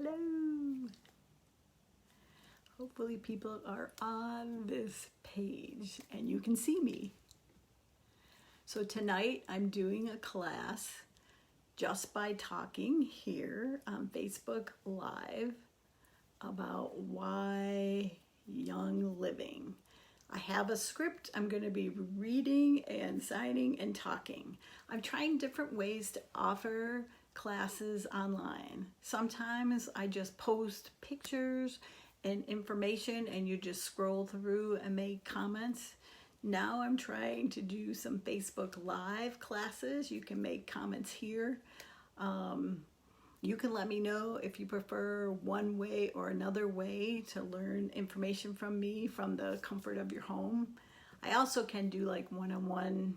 Hello. Hopefully people are on this page and you can see me. So tonight I'm doing a class just by talking here on Facebook Live about why Young Living. I have a script. I'm going to be reading and signing and talking. I'm trying different ways to offer classes online. Sometimes I just post pictures and information and you just scroll through and make comments. Now I'm trying to do some Facebook Live classes. You can make comments here. You can let me know if you prefer one way or another way to learn information from me from the comfort of your home. I also can do like one-on-one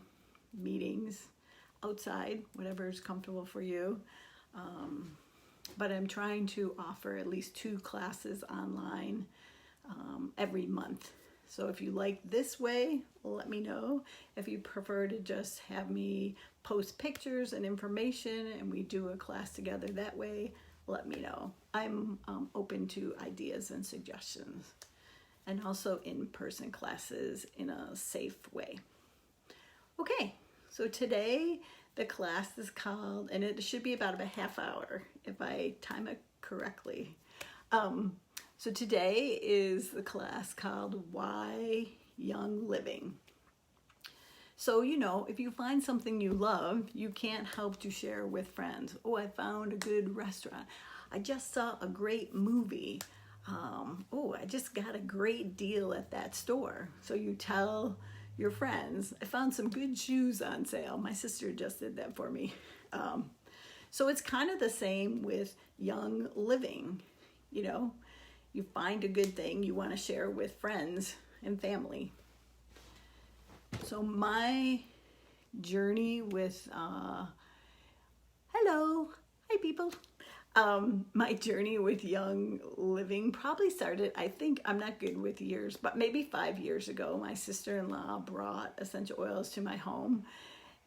meetings outside, whatever is comfortable for you. But I'm trying to offer at least 2 classes online every month. So if you like this way, let me know. If you prefer to just have me post pictures and information and we do a class together that way, let me know. I'm open to ideas and suggestions, and also in-person classes in a safe way. Okay, so today the class is called, and it should be about a half hour if I time it correctly. So today is the class called Why Young Living. So, if you find something you love, you can't help to share with friends. Oh, I found a good restaurant. I just saw a great movie. Oh, I just got a great deal at that store. So you tell your friends, I found some good shoes on sale. My sister just did that for me. So it's kind of the same with Young Living. You find a good thing you want to share with friends and family. So my journey with, hello, hi people. My journey with Young Living probably started, I think, I'm not good with years, but maybe 5 years ago. My sister-in-law brought essential oils to my home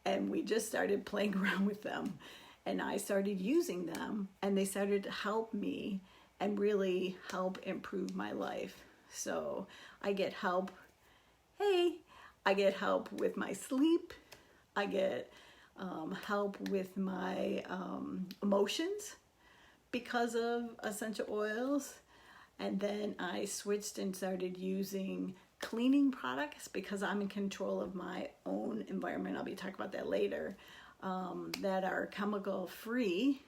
and we just started playing around with them. And I started using them and they started to help me and really help improve my life. So I get help. I get help with my sleep. I get help with my emotions because of essential oils. And then I switched and started using cleaning products because I'm in control of my own environment. I'll be talking about that later, that are chemical free.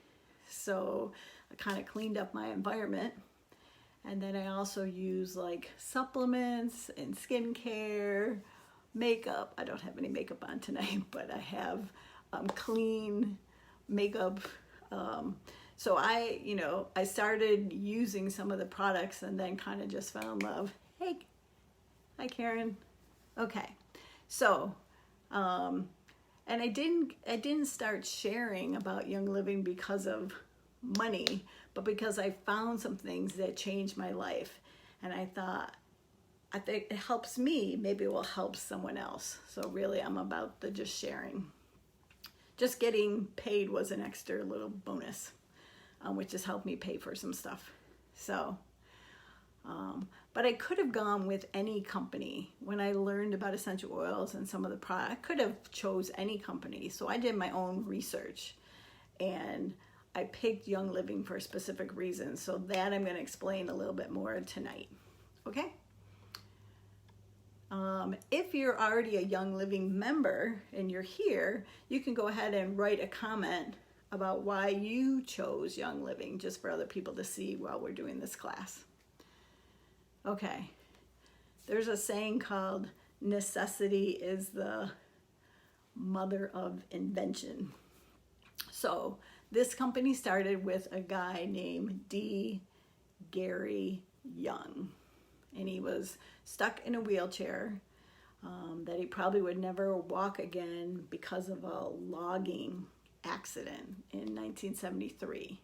So I kind of cleaned up my environment. And then I also use like supplements and skincare, makeup. I don't have any makeup on tonight, but I have clean makeup. So I started using some of the products and then kind of just fell in love. Hey, hi Karen. Okay, so and I didn't start sharing about Young Living because of money, but because I found some things that changed my life, and I think it helps me, maybe it will help someone else. So really I'm about the just sharing. Just getting paid was an extra little bonus, which has helped me pay for some stuff. So but I could have gone with any company. When I learned about essential oils and some of the products, I could have chose any company. So I did my own research and I picked Young Living for a specific reason. So that I'm going to explain a little bit more tonight. Okay? If you're already a Young Living member and you're here, you can go ahead and write a comment about why you chose Young Living, just for other people to see while we're doing this class. Okay, there's a saying called necessity is the mother of invention. So this company started with a guy named D. Gary Young, and he was stuck in a wheelchair that he probably would never walk again because of a logging accident in 1973.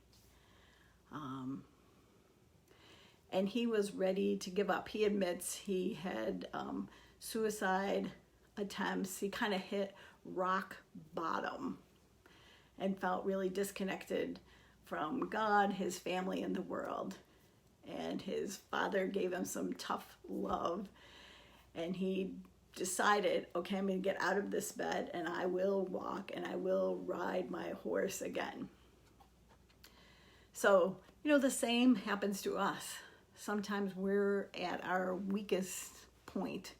And he was ready to give up. He admits he had suicide attempts. He kind of hit rock bottom and felt really disconnected from God, his family, and the world. And his father gave him some tough love, and he decided, okay, I'm going to get out of this bed and I will walk and I will ride my horse again. So, the same happens to us. Sometimes we're at our weakest point,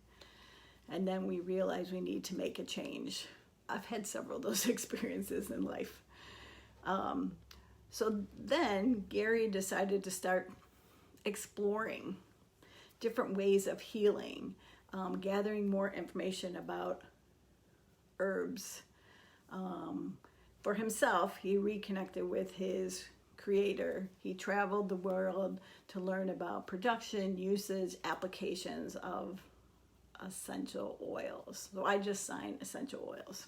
and then we realize we need to make a change. I've had several of those experiences in life. So then Gary decided to start exploring different ways of healing, gathering more information about herbs. For himself, he reconnected with his creator. He traveled the world to learn about production, usage, applications of essential oils. So I just signed essential oils.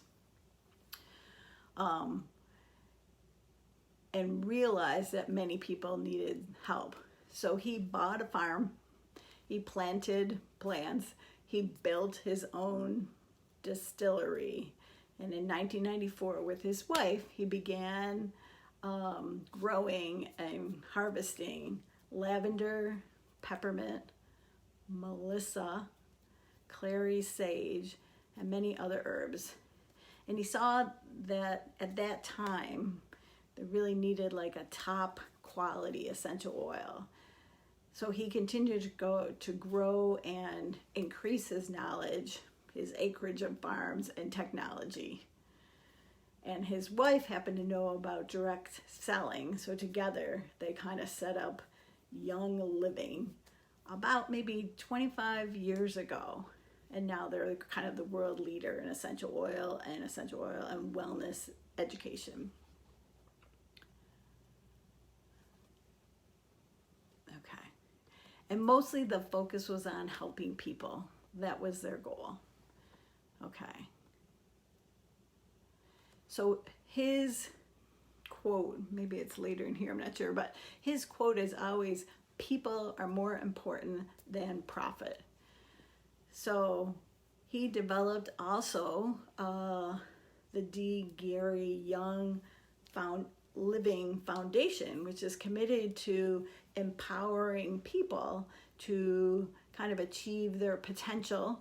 And realized that many people needed help. So he bought a farm, he planted plants, he built his own distillery. And in 1994, with his wife, he began growing and harvesting lavender, peppermint, melissa, clary sage, and many other herbs. And he saw that at that time, they really needed like a top quality essential oil. So he continued to grow and increase his knowledge, his acreage of farms and technology. And his wife happened to know about direct selling. So together they kind of set up Young Living about maybe 25 years ago. And now they're kind of the world leader in essential oil and wellness education. Okay. And mostly the focus was on helping people. That was their goal. Okay. So his quote, maybe it's later in here, I'm not sure, but his quote is always, people are more important than profit. So he developed also the D. Gary Young Living Foundation, which is committed to empowering people to kind of achieve their potential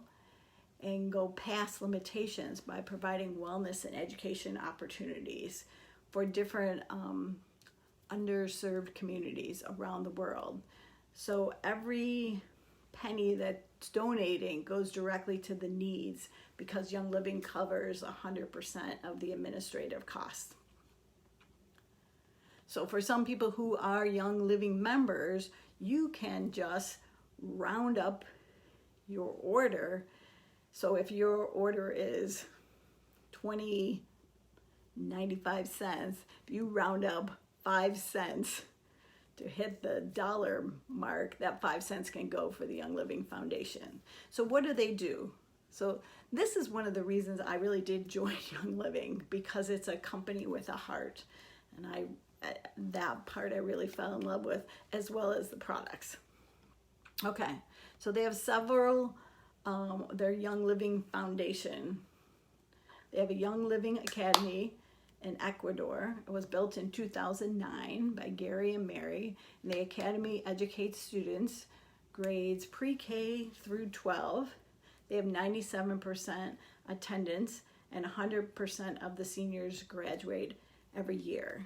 and go past limitations by providing wellness and education opportunities for different underserved communities around the world. So every penny that's donating goes directly to the needs because Young Living covers 100% of the administrative costs. So for some people who are Young Living members, you can just round up your order. So if your order is $20.95, if you round up 5 cents to hit the dollar mark, that 5 cents can go for the Young Living Foundation. So what do? So this is one of the reasons I really did join Young Living, because it's a company with a heart. And that part I really fell in love with, as well as the products. Okay, so they have several, their Young Living Foundation. They have a Young Living Academy in Ecuador. It was built in 2009 by Gary and Mary. And the academy educates students grades pre-K through 12. They have 97% attendance and 100% of the seniors graduate every year.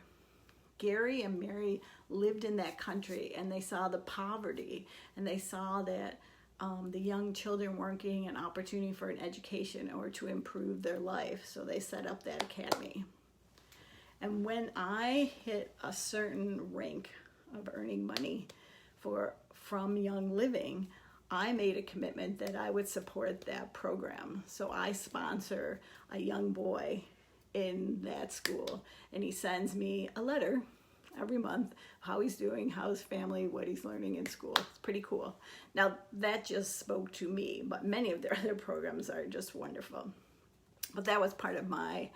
Gary and Mary lived in that country, and they saw the poverty, and they saw that the young children weren't getting an opportunity for an education or to improve their life. So they set up that academy. And when I hit a certain rank of earning money from Young Living, I made a commitment that I would support that program. So I sponsor a young boy in that school, and he sends me a letter every month, how he's doing, how his family, what he's learning in school. It's pretty cool. Now that just spoke to me, but many of their other programs are just wonderful. But that was part of my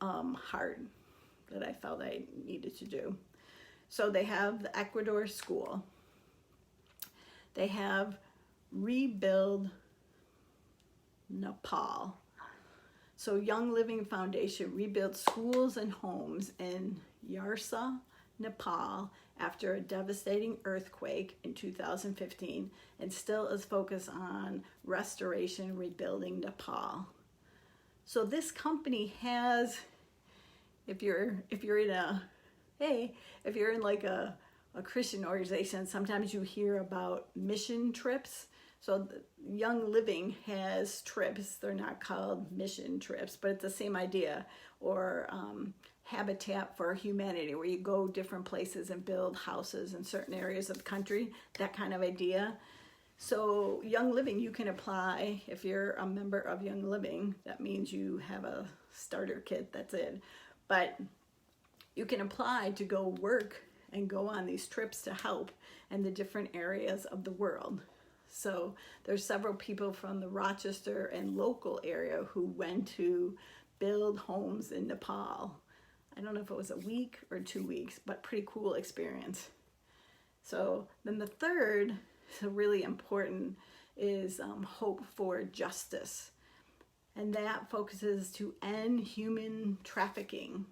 heart that I felt I needed to do. So they have the Ecuador school. They have Rebuild Nepal. So Young Living Foundation rebuilds schools and homes in Yarsa, Nepal after a devastating earthquake in 2015 and still is focused on restoration and rebuilding Nepal. So this company has, if you're in like a Christian organization, sometimes you hear about mission trips. So Young Living has trips. They're not called mission trips, but it's the same idea. Or Habitat for Humanity, where you go different places and build houses in certain areas of the country, that kind of idea. So Young Living, you can apply if you're a member of Young Living. That means you have a starter kit, that's it. But you can apply to go work and go on these trips to help in the different areas of the world. So there's several people from the Rochester and local area who went to build homes in Nepal. I don't know if it was a week or 2 weeks, but pretty cool experience. So then the third, so really important, is Hope for Justice. And that focuses to end human trafficking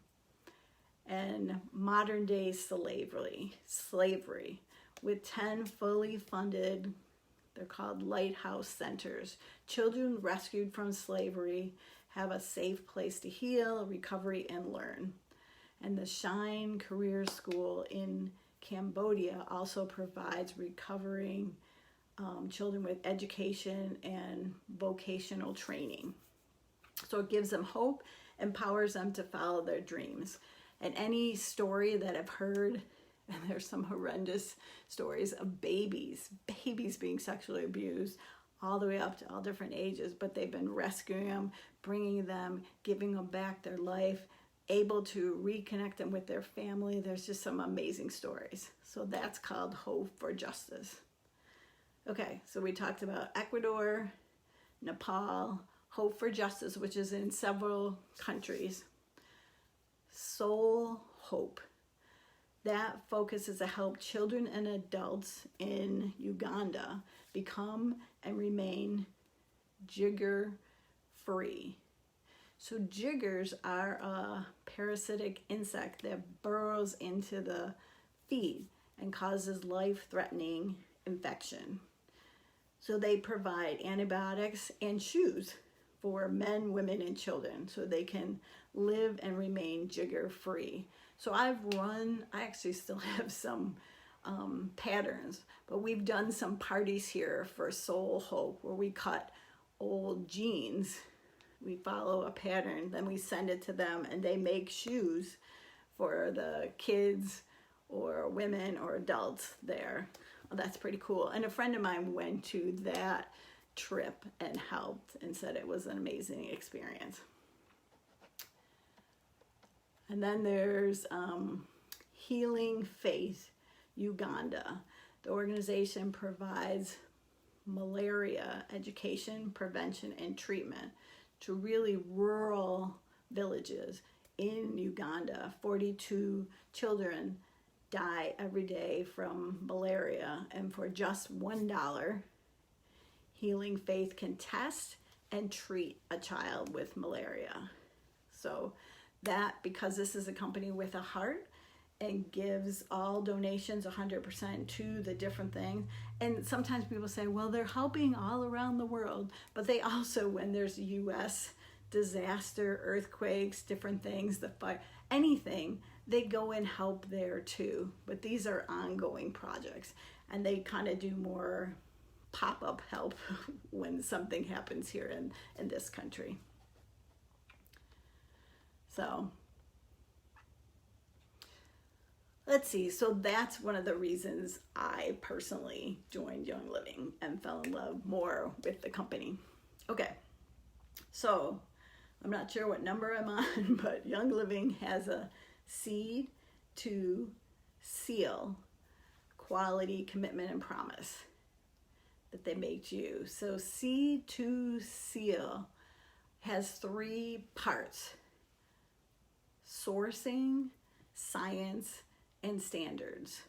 and modern day slavery with 10 fully funded, they're called Lighthouse Centers. Children rescued from slavery have a safe place to heal, recovery, and learn. And the Shine Career School in Cambodia also provides recovering children with education and vocational training. So it gives them hope, empowers them to follow their dreams. And any story that I've heard, and there's some horrendous stories of babies being sexually abused all the way up to all different ages, but they've been rescuing them, bringing them, giving them back their life, able to reconnect them with their family. There's just some amazing stories. So that's called Hope for Justice. Okay, so we talked about Ecuador, Nepal, Hope for Justice, which is in several countries. Soul Hope. That focuses to help children and adults in Uganda become and remain jigger free. So jiggers are a parasitic insect that burrows into the feet and causes life-threatening infection. So they provide antibiotics and shoes for men, women, and children so they can live and remain jigger free. So I actually still have some patterns, but we've done some parties here for Soul Hope where we cut old jeans. We follow a pattern, then we send it to them and they make shoes for the kids or women or adults there. Well, that's pretty cool. And a friend of mine went to that trip and helped and said it was an amazing experience. And then there's Healing Faith Uganda. The organization provides malaria education, prevention, and treatment to really rural villages in Uganda. 42 children die every day from malaria, and for just $1, Healing Faith can test and treat a child with malaria. So that, because this is a company with a heart and gives all donations 100% to the different things. And sometimes people say, well, they're helping all around the world, but they also, when there's U.S. disaster, earthquakes, different things, the fire, anything, they go and help there too. But these are ongoing projects, and they kind of do more pop-up help when something happens here in this country. So let's see. So that's one of the reasons I personally joined Young Living and fell in love more with the company. Okay, so I'm not sure what number I'm on, but Young Living has a Seed to Seal quality commitment and promise that they make to you. So Seed to Seal has 3 parts: sourcing, science, and standards.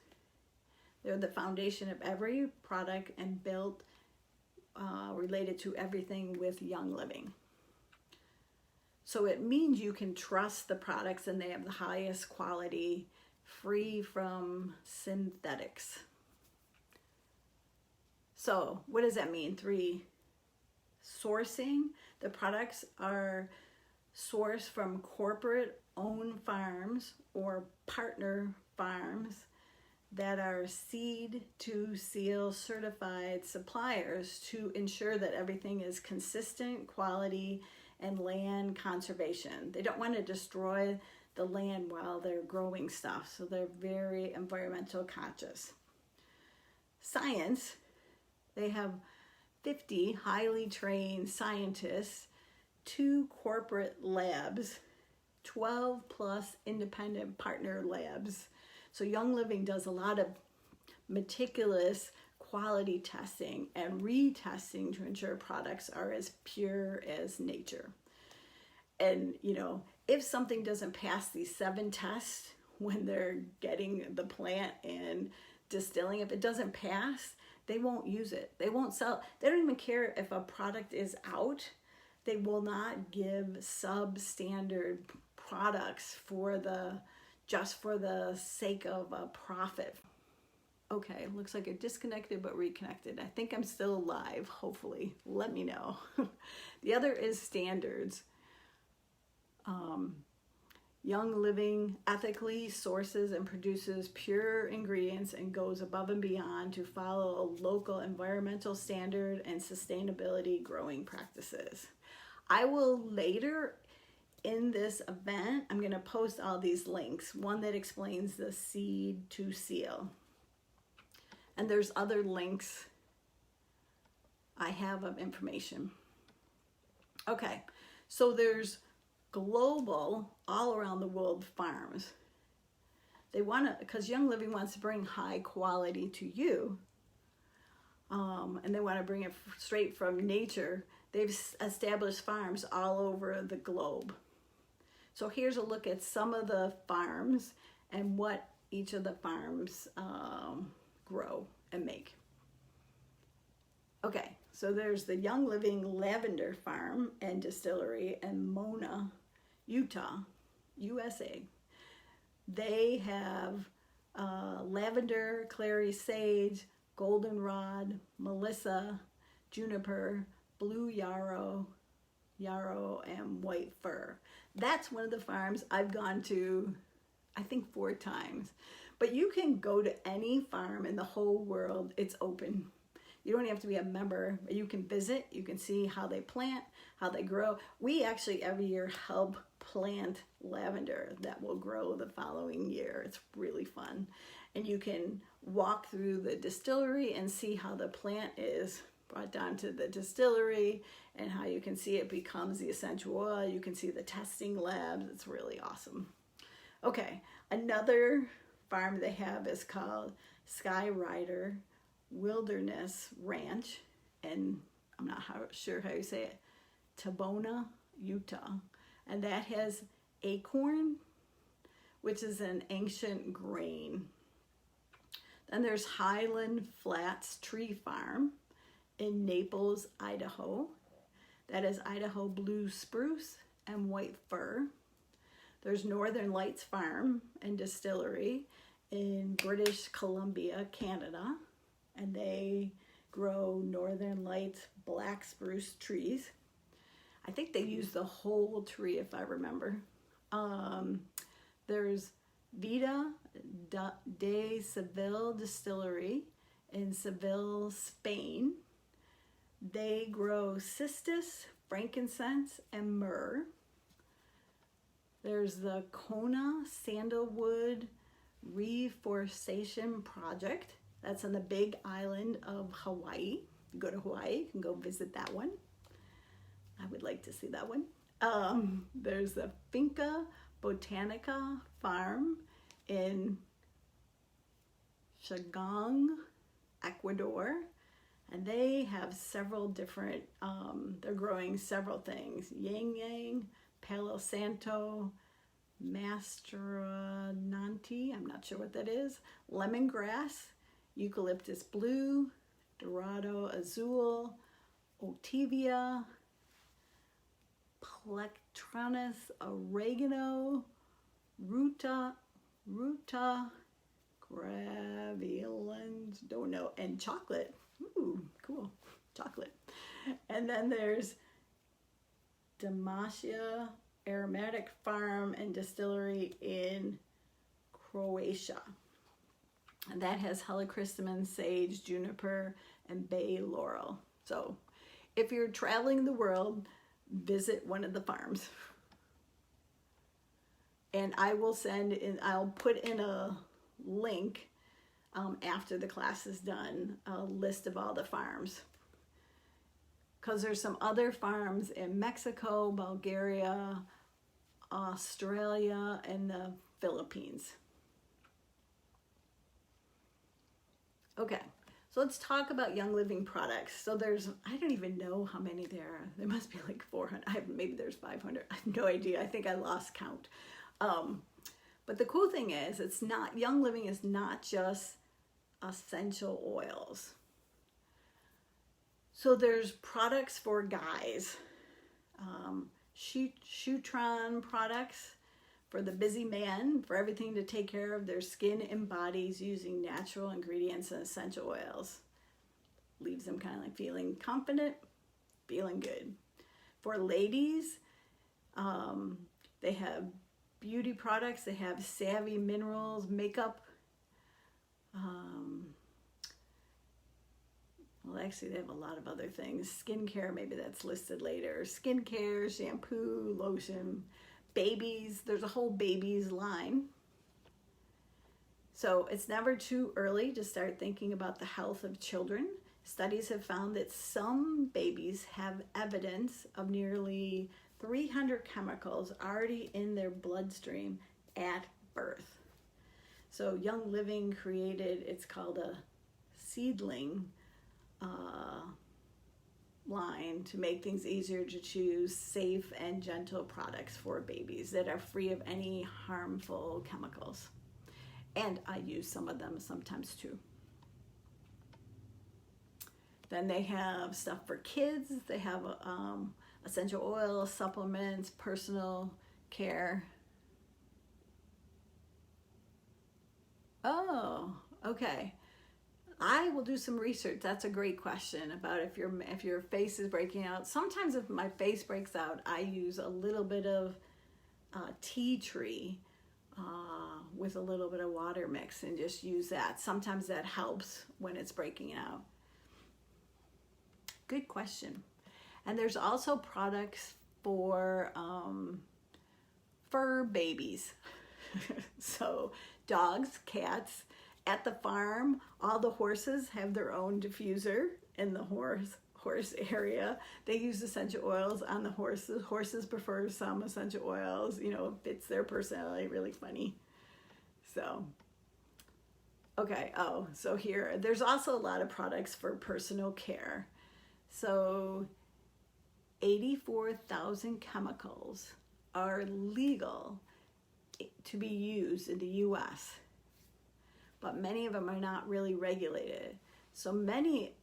They're the foundation of every product and built related to everything with Young Living. So it means you can trust the products and they have the highest quality free from synthetics. So what does that mean? 3, sourcing. The products are sourced from corporate-owned farms or partner farms that are seed to seal certified suppliers to ensure that everything is consistent quality and land conservation. They don't want to destroy the land while they're growing stuff, so they're very environmental conscious. Science, they have 50 highly trained scientists, 2 corporate labs, 12 plus independent partner labs. So Young Living does a lot of meticulous quality testing and retesting to ensure products are as pure as nature. And, you know, if something doesn't pass these 7 tests when they're getting the plant and distilling, if it doesn't pass, they won't use it. They won't sell. They don't even care if a product is out. They will not give substandard products just for the sake of a profit. Okay, looks like it disconnected but reconnected. I think I'm still alive, hopefully. Let me know. The other is standards. Young Living ethically sources and produces pure ingredients and goes above and beyond to follow a local environmental standard and sustainability growing practices. I will later in this event, I'm going to post all these links, one that explains the seed to seal. And there's other links I have of information. Okay, so there's global, all around the world farms. They want to, because Young Living wants to bring high quality to you, and they want to bring it straight from nature. They've established farms all over the globe. So here's a look at some of the farms and what each of the farms grow and make. Okay, so there's the Young Living Lavender Farm and Distillery in Mona, Utah, USA. They have lavender, clary sage, goldenrod, melissa, juniper, blue yarrow, and white fir. That's one of the farms I've gone to, I think 4 times. But you can go to any farm in the whole world. It's open. You don't have to be a member. You can visit. You can see how they plant, how they grow. We actually every year help plant lavender that will grow the following year. It's really fun. And you can walk through the distillery and see how the plant is brought down to the distillery and how you can see it becomes the essential oil. You can see the testing labs. It's really awesome. Okay, another farm they have is called Sky Rider Wilderness Ranch, and I'm not sure how you say it, Tabona, Utah. And that has acorn, which is an ancient grain. Then there's Highland Flats Tree Farm in Naples, Idaho. That is Idaho blue spruce and white fir. There's Northern Lights Farm and Distillery in British Columbia, Canada. And they grow Northern Lights black spruce trees. I think they use the whole tree, if I remember. There's Vida de Seville Distillery in Seville, Spain. They grow cistus, frankincense, and myrrh. There's the Kona Sandalwood Reforestation Project. That's on the big island of Hawaii. You go to Hawaii, you can go visit that one. I would like to see that one. There's the Finca Botanica Farm in Chagong, Ecuador. And they have several different, they're growing several things. Yang Yang, Palo Santo, Mastronanti, I'm not sure what that is, lemongrass, eucalyptus blue, Dorado azul, Otivia, Plectronus oregano, Ruta Ruta graveolens, don't know, and chocolate. Ooh, cool, chocolate. And then there's Dalmatia Aromatic Farm and Distillery in Croatia. And that has helichrysum, sage, juniper, and bay laurel. So if you're traveling the world, visit one of the farms. And I will I'll put in a link after the class is done, a list of all the farms. Because there's some other farms in Mexico, Bulgaria, Australia, and the Philippines. Okay, so let's talk about Young Living products. So I don't even know how many there are. There must be like 400. Maybe there's 500. I have no idea. I think I lost count. But the cool thing is, Young Living is not just essential oils. So there's products for guys, Shutran products for the busy man, for everything to take care of their skin and bodies using natural ingredients and essential oils. Leaves them kind of like feeling confident, feeling good. For ladies, they have beauty products. They have Savvy Minerals makeup. Well, actually, they have a lot of other things. Skincare, maybe that's listed later. Skincare, shampoo, lotion, babies. There's a whole babies line. So it's never too early to start thinking about the health of children. Studies have found that some babies have evidence of nearly 300 chemicals already in their bloodstream at birth. So Young Living created, it's called a seedling line to make things easier to choose safe and gentle products for babies that are free of any harmful chemicals. And I use some of them sometimes too. Then they have stuff for kids. They have essential oils, supplements, personal care. Oh, okay. I will do some research. That's a great question about if your face is breaking out. Sometimes if my face breaks out, I use a little bit of tea tree with a little bit of water mix and just use that. Sometimes that helps when it's breaking out. Good question. And there's also products for fur babies. So dogs, cats. At the farm, all the horses have their own diffuser in the horse area. They use essential oils on the horses. Horses prefer some essential oils. You know, it fits their personality. Really funny. So, okay. Oh, so here, there's also a lot of products for personal care. So 84,000 chemicals are legal to be used in the U.S., but many of them are not really regulated. So many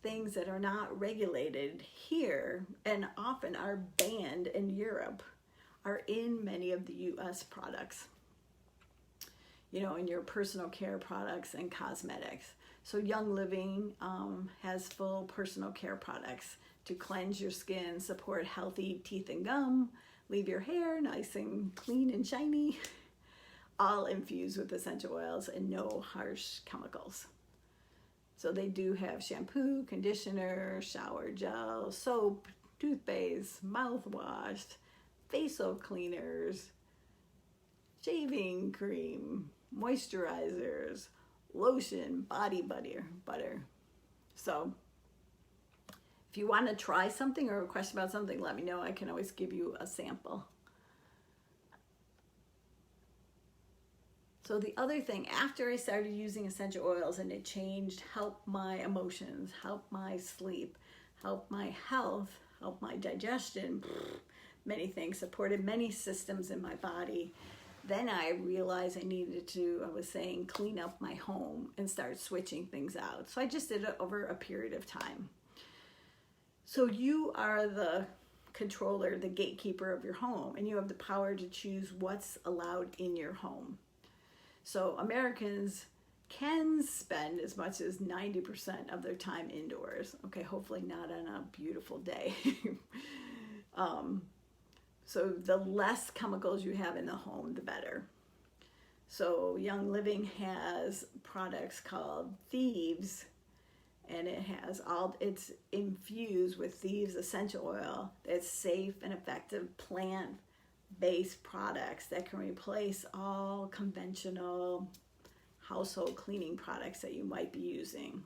things that are not regulated here and often are banned in Europe are in many of the U.S. products, you know, in your personal care products and cosmetics. So Young Living has full personal care products to cleanse your skin, support healthy teeth and gum, leave your hair nice and clean and shiny, all infused with essential oils and no harsh chemicals. So they do have shampoo, conditioner, shower gel, soap, toothpaste, mouthwash, facial cleaners, shaving cream, moisturizers, lotion, body butter. So if you want to try something or a question about something, let me know. I can always give you a sample. So the other thing, after I started using essential oils and it changed, helped my emotions, helped my sleep, helped my health, helped my digestion, many things, supported many systems in my body. Then I realized I needed to, I was saying, clean up my home and start switching things out. So I just did it over a period of time. So you are the controller, the gatekeeper of your home, and you have the power to choose what's allowed in your home. So Americans can spend as much as 90% of their time indoors. Okay, hopefully not on a beautiful day. So the less chemicals you have in the home, the better. So Young Living has products called Thieves, and it's infused with Thieves essential oil that's safe and effective plant-based products that can replace all conventional household cleaning products that you might be using.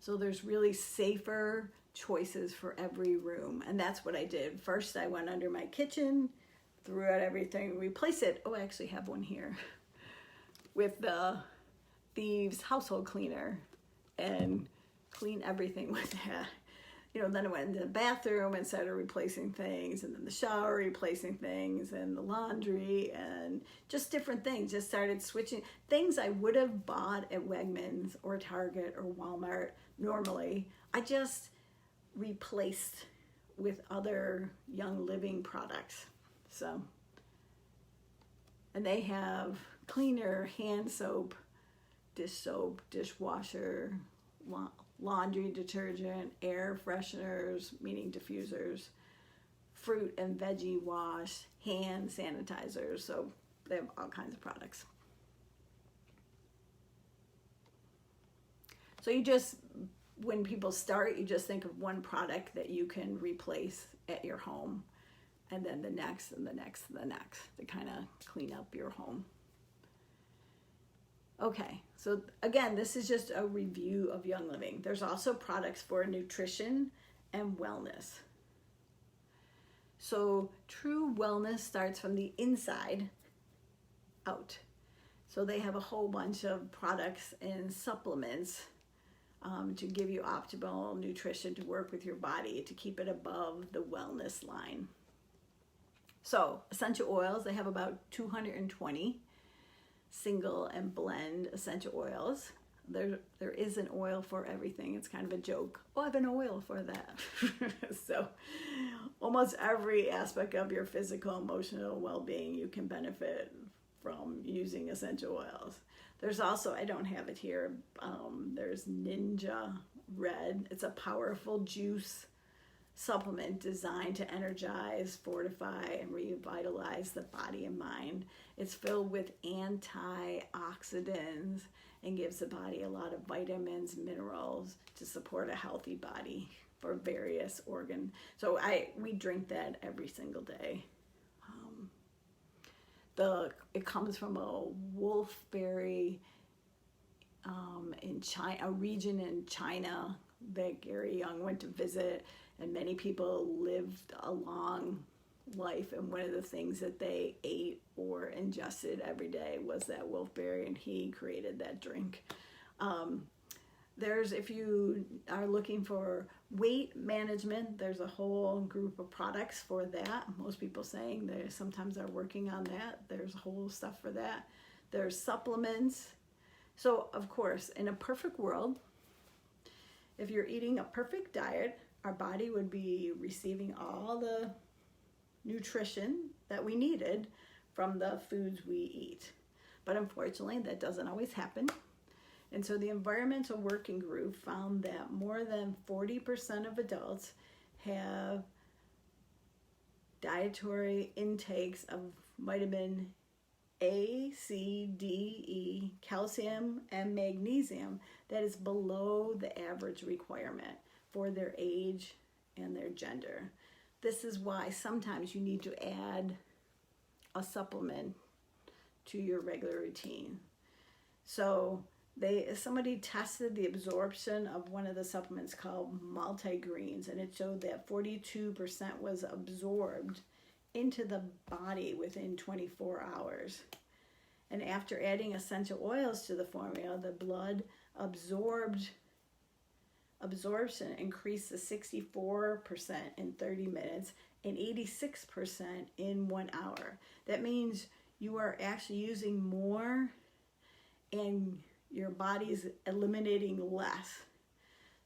So there's really safer choices for every room, and that's what I did. First, I went under my kitchen, threw out everything, replaced it. Oh, I actually have one here with the Thieves household cleaner, and clean everything with that. Then I went into the bathroom and started replacing things, and then the shower replacing things, and the laundry, and just different things. Just started switching things I would have bought at Wegmans or Target or Walmart normally. I just replaced with other Young Living products. So, and they have cleaner, hand soap, dish soap, dishwasher, laundry detergent, air fresheners, meaning diffusers, fruit and veggie wash, hand sanitizers. So they have all kinds of products. So when people start, you just think of one product that you can replace at your home, and then the next and the next and the next to kind of clean up your home. Okay, so again, this is just a review of Young Living. There's also products for nutrition and wellness. So true wellness starts from the inside out. So they have a whole bunch of products and supplements to give you optimal nutrition to work with your body to keep it above the wellness line. So essential oils, they have about 220 single and blend essential oils. There is an oil for everything. It's kind of a joke. Oh, I have an oil for that. So almost every aspect of your physical, emotional well-being, you can benefit from using essential oils. There's also, I don't have it here, there's Ninja Red. It's a powerful juice supplement designed to energize, fortify, and revitalize the body and mind. It's filled with antioxidants and gives the body a lot of vitamins, minerals to support a healthy body for various organs. So we drink that every single day. It comes from a wolfberry in China, a region in China that Gary Young went to visit, and many people lived a long life, and one of the things that they ate or ingested every day was that wolfberry, and he created that drink. If you are looking for weight management, there's a whole group of products for that. Most people saying they sometimes are working on that. There's whole stuff for that. There's supplements. So of course, in a perfect world, if you're eating a perfect diet, our body would be receiving all the nutrition that we needed from the foods we eat. But unfortunately, that doesn't always happen. And so the Environmental Working Group found that more than 40% of adults have dietary intakes of vitamin A, C, D, E, calcium, and magnesium that is below the average requirement for their age and their gender. This is why sometimes you need to add a supplement to your regular routine. So somebody tested the absorption of one of the supplements called multigreens, and it showed that 42% was absorbed into the body within 24 hours. And after adding essential oils to the formula, the blood absorption increased to 64% in 30 minutes and 86% in 1 hour. That means you are actually using more and your body's eliminating less.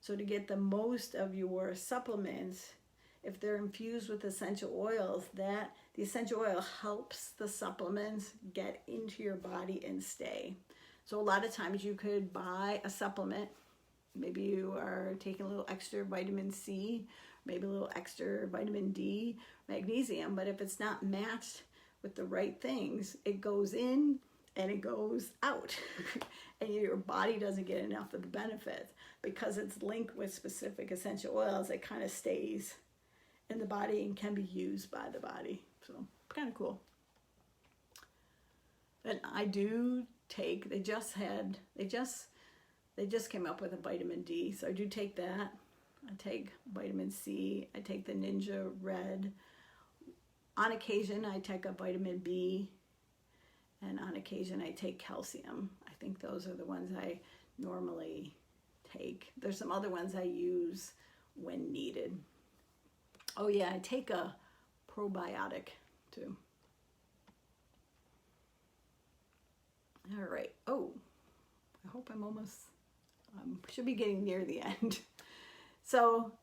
So to get the most of your supplements, if they're infused with essential oils, that the essential oil helps the supplements get into your body and stay. So a lot of times you could buy a supplement. Maybe you are taking a little extra vitamin C, maybe a little extra vitamin D, magnesium, but if it's not matched with the right things, it goes in and it goes out and your body doesn't get enough of the benefits. Because it's linked with specific essential oils, it kind of stays in the body and can be used by the body. So kind of cool. And I do take, they just came up with a vitamin D, so I do take that. I take vitamin C, I take the Ninja Red. On occasion I take a vitamin B, and on occasion I take calcium. I think those are the ones I normally take. There's some other ones I use when needed. Oh yeah, I take a probiotic too. All right. Oh, I hope I'm almost, should be getting near the end. So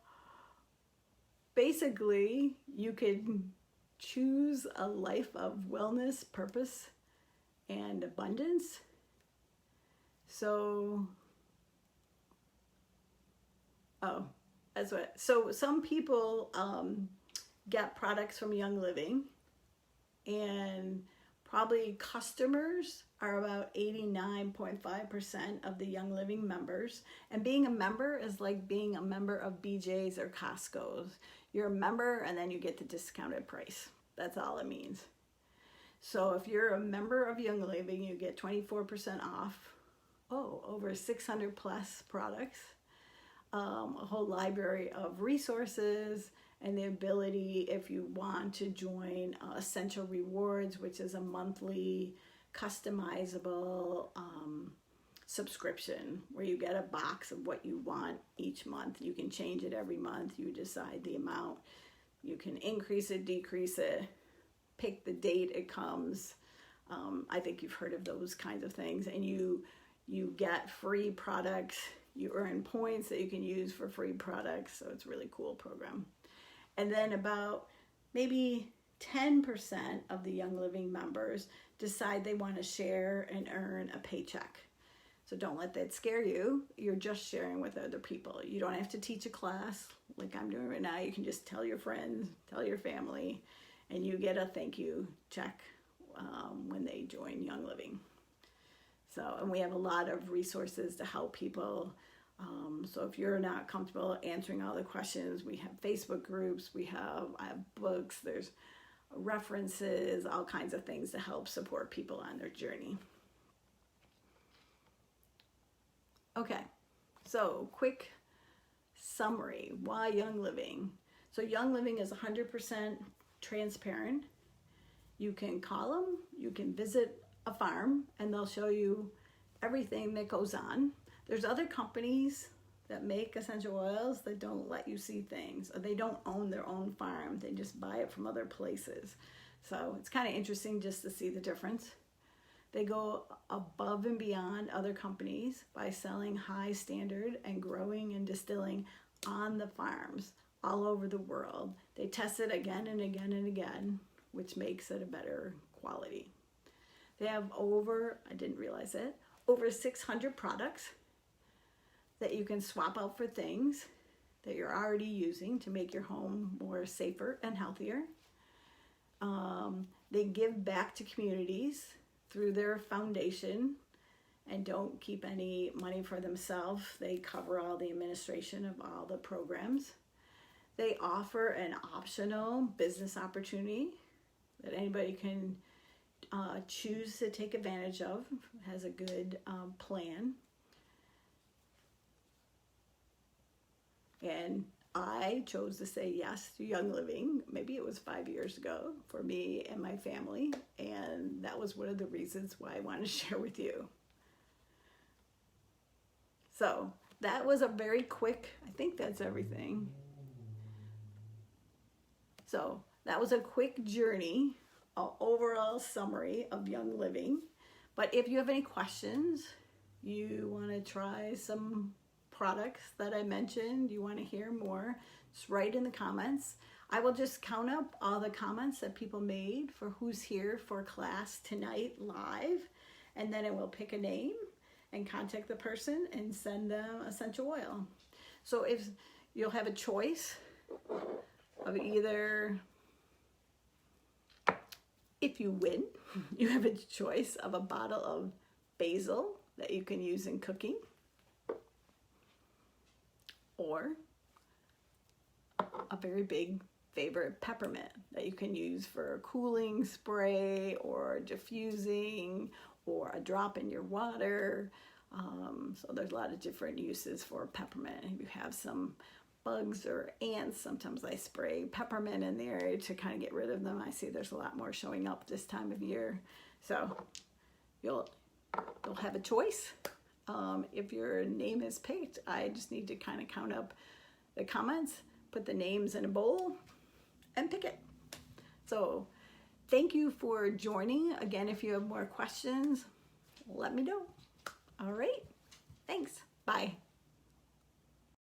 basically, you can choose a life of wellness, purpose, and abundance. So, that's what. So some people get products from Young Living, and probably customers are about 89.5% of the Young Living members. And being a member is like being a member of BJ's or Costco's. You're a member and then you get the discounted price. That's all it means. So if you're a member of Young Living, you get 24% off. Over 600 plus products, a whole library of resources, and the ability, if you want to join Essential Rewards, which is a monthly customizable subscription where you get a box of what you want each month. You can change it every month. You decide the amount. You can increase it, decrease it, pick the date it comes. I think you've heard of those kinds of things. And you get free products. You earn points that you can use for free products. So it's a really cool program. And then about maybe 10% of the Young Living members decide they want to share and earn a paycheck. So don't let that scare you. You're just sharing with other people. You don't have to teach a class like I'm doing right now. You can just tell your friends, tell your family, and you get a thank you check when they join Young Living. So, and we have a lot of resources to help people. So if you're not comfortable answering all the questions, we have Facebook groups, I have books, there's references, all kinds of things to help support people on their journey. Okay, so quick summary, why Young Living? So Young Living is 100% transparent. You can call them, you can visit a farm, and they'll show you everything that goes on. There's other companies that make essential oils that don't let you see things, or they don't own their own farm. They just buy it from other places. So it's kind of interesting just to see the difference. They go above and beyond other companies by selling high standard and growing and distilling on the farms all over the world. They test it again and again and again, which makes it a better quality. They have over 600 products that you can swap out for things that you're already using to make your home more safer and healthier. They give back to communities through their foundation and don't keep any money for themselves. They cover all the administration of all the programs. They offer an optional business opportunity that anybody can choose to take advantage of. It has a good plan. And I chose to say yes to Young Living. Maybe it was 5 years ago for me and my family. And that was one of the reasons why I wanted to share with you. So that was a very quick, I think that's everything. So that was a quick journey, an overall summary of Young Living. But if you have any questions, you want to try some products that I mentioned, you want to hear more, just write in the comments. I will just count up all the comments that people made for who's here for class tonight live, and then it will pick a name and contact the person and send them essential oil. So if you'll have a choice of either, if you win, you have a choice of a bottle of basil that you can use in cooking, or a very big favorite peppermint that you can use for a cooling spray or diffusing or a drop in your water. So there's a lot of different uses for peppermint. If you have some bugs or ants, sometimes I spray peppermint in there to kind of get rid of them. I see there's a lot more showing up this time of year. So you'll have a choice. If your name is picked, I just need to kind of count up the comments, put the names in a bowl, and pick it. So thank you for joining. Again, if you have more questions, let me know. All right.